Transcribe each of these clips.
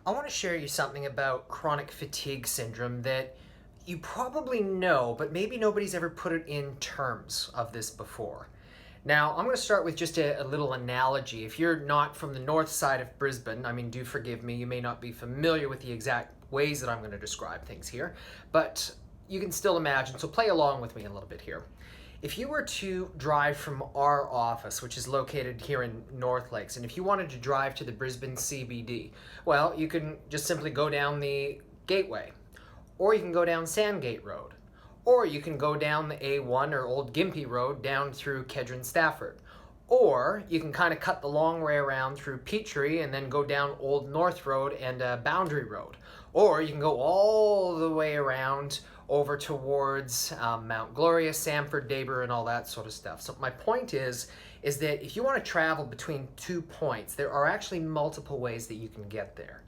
I want to share you something about chronic fatigue syndrome that you probably know, but maybe nobody's ever put it in terms of this before. Now, I'm going to start with just a little analogy. If you're not from the north side of Brisbane, I mean, do forgive me, you may not be familiar with the exact ways that I'm going to describe things here, but you can still imagine, so play along with me a little bit here. If you were to drive from our office, which is located here in North Lakes, and if you wanted to drive to the Brisbane CBD, well, you can just simply go down the Gateway, or you can go down Sandgate Road, or you can go down the A1 or Old Gympie Road down through Kedron Stafford. Or you can kind of cut the long way around through Peachtree and then go down Old North Road and Boundary Road. Or you can go all the way around over towards Mount Gloria, Samford, Daber, and all that sort of stuff. So my point is that if you want to travel between 2 points, there are actually multiple ways that you can get there.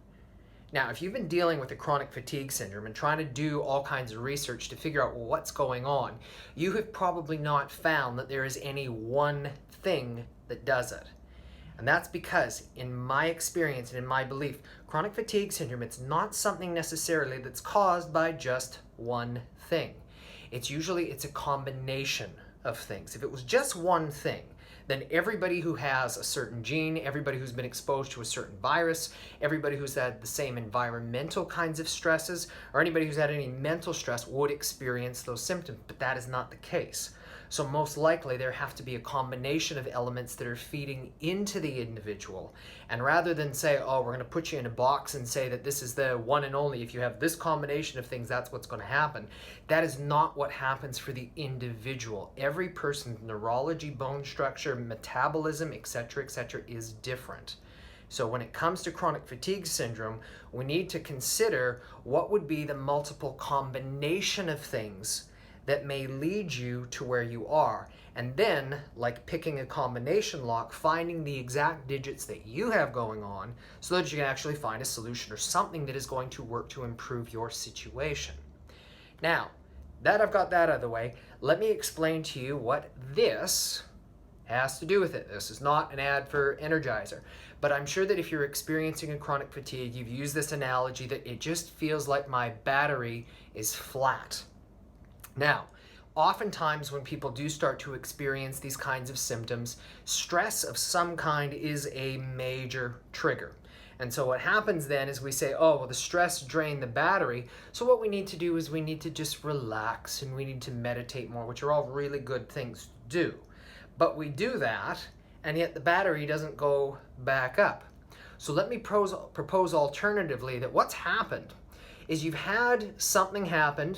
Now, if you've been dealing with a chronic fatigue syndrome and trying to do all kinds of research to figure out what's going on, you have probably not found that there is any one thing that does it. And that's because, in my experience and in my belief, chronic fatigue syndrome, it's not something necessarily that's caused by just one thing. It's a combination of things. If it was just one thing, then everybody who has a certain gene, everybody who's been exposed to a certain virus, everybody who's had the same environmental kinds of stresses, or anybody who's had any mental stress would experience those symptoms, but that is not the case. So most likely there have to be a combination of elements that are feeding into the individual. And rather than say, oh, we're going to put you in a box and say that this is the one and only, if you have this combination of things, that's what's going to happen. That is not what happens for the individual. Every person's neurology, bone structure, metabolism, etc., is different. So when it comes to chronic fatigue syndrome, we need to consider what would be the multiple combination of things that may lead you to where you are. And then, like picking a combination lock, finding the exact digits that you have going on so that you can actually find a solution or something that is going to work to improve your situation. Now, that I've got that out of the way, let me explain to you what this has to do with it. This is not an ad for Energizer, but I'm sure that if you're experiencing a chronic fatigue, you've used this analogy that it just feels like my battery is flat. Now, oftentimes when people do start to experience these kinds of symptoms, stress of some kind is a major trigger. And so what happens then is we say, oh, well, the stress drained the battery. So what we need to do is we need to just relax and we need to meditate more, which are all really good things to do. But we do that, and yet the battery doesn't go back up. So let me propose alternatively that what's happened is you've had something happen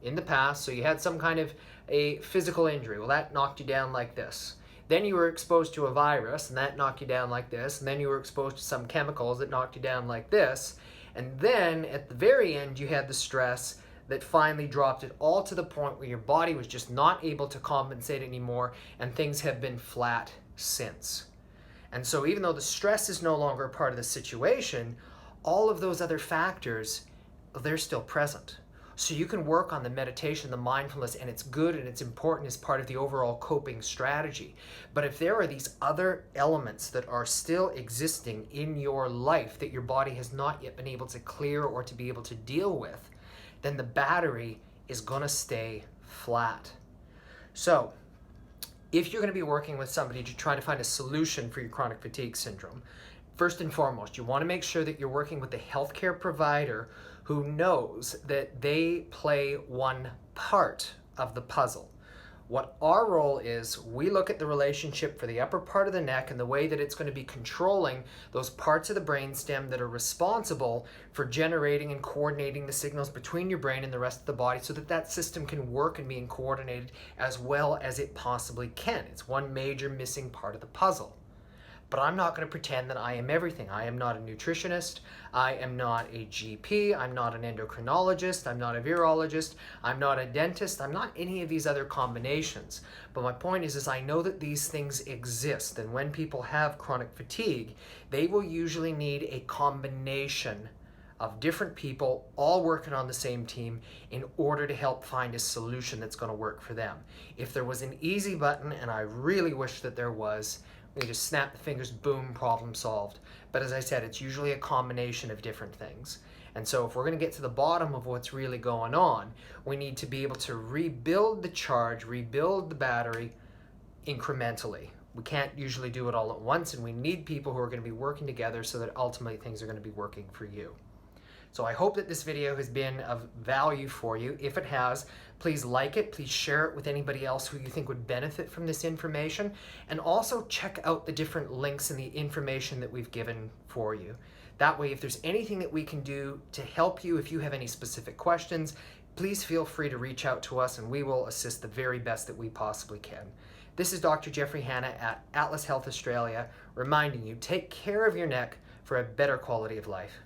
in the past, so you had some kind of a physical injury. Well, that knocked you down like this. Then you were exposed to a virus, and that knocked you down like this. And then you were exposed to some chemicals that knocked you down like this. And then at the very end, you had the stress that finally dropped it all to the point where your body was just not able to compensate anymore, and things have been flat since. And so even though the stress is no longer a part of the situation, all of those other factors, they're still present. So you can work on the meditation, the mindfulness, and it's good and it's important as part of the overall coping strategy. But if there are these other elements that are still existing in your life that your body has not yet been able to clear or to be able to deal with, then the battery is going to stay flat. So if you're going to be working with somebody to try to find a solution for your chronic fatigue syndrome, first and foremost, you want to make sure that you're working with a healthcare provider who knows that they play one part of the puzzle. What our role is, we look at the relationship for the upper part of the neck and the way that it's going to be controlling those parts of the brainstem that are responsible for generating and coordinating the signals between your brain and the rest of the body so that that system can work and be coordinated as well as it possibly can. It's one major missing part of the puzzle. But I'm not going to pretend that I am everything. I am not a nutritionist. I am not a GP. I'm not an endocrinologist. I'm not a virologist. I'm not a dentist. I'm not any of these other combinations. But my point is I know that these things exist. And when people have chronic fatigue, they will usually need a combination of different people all working on the same team in order to help find a solution that's going to work for them. If there was an easy button, and I really wish that there was, You just snap the fingers, boom, problem solved. But as I said, it's usually a combination of different things. And so if we're going to get to the bottom of what's really going on, we need to be able to rebuild the charge, rebuild the battery incrementally. We can't usually do it all at once, and we need people who are going to be working together so that ultimately things are going to be working for you. So I hope that this video has been of value for you. If it has, please like it, please share it with anybody else who you think would benefit from this information, and also check out the different links and the information that we've given for you. That way, if there's anything that we can do to help you, if you have any specific questions, please feel free to reach out to us and we will assist the very best that we possibly can. This is Dr. Jeffrey Hanna at Atlas Health Australia, reminding you, take care of your neck for a better quality of life.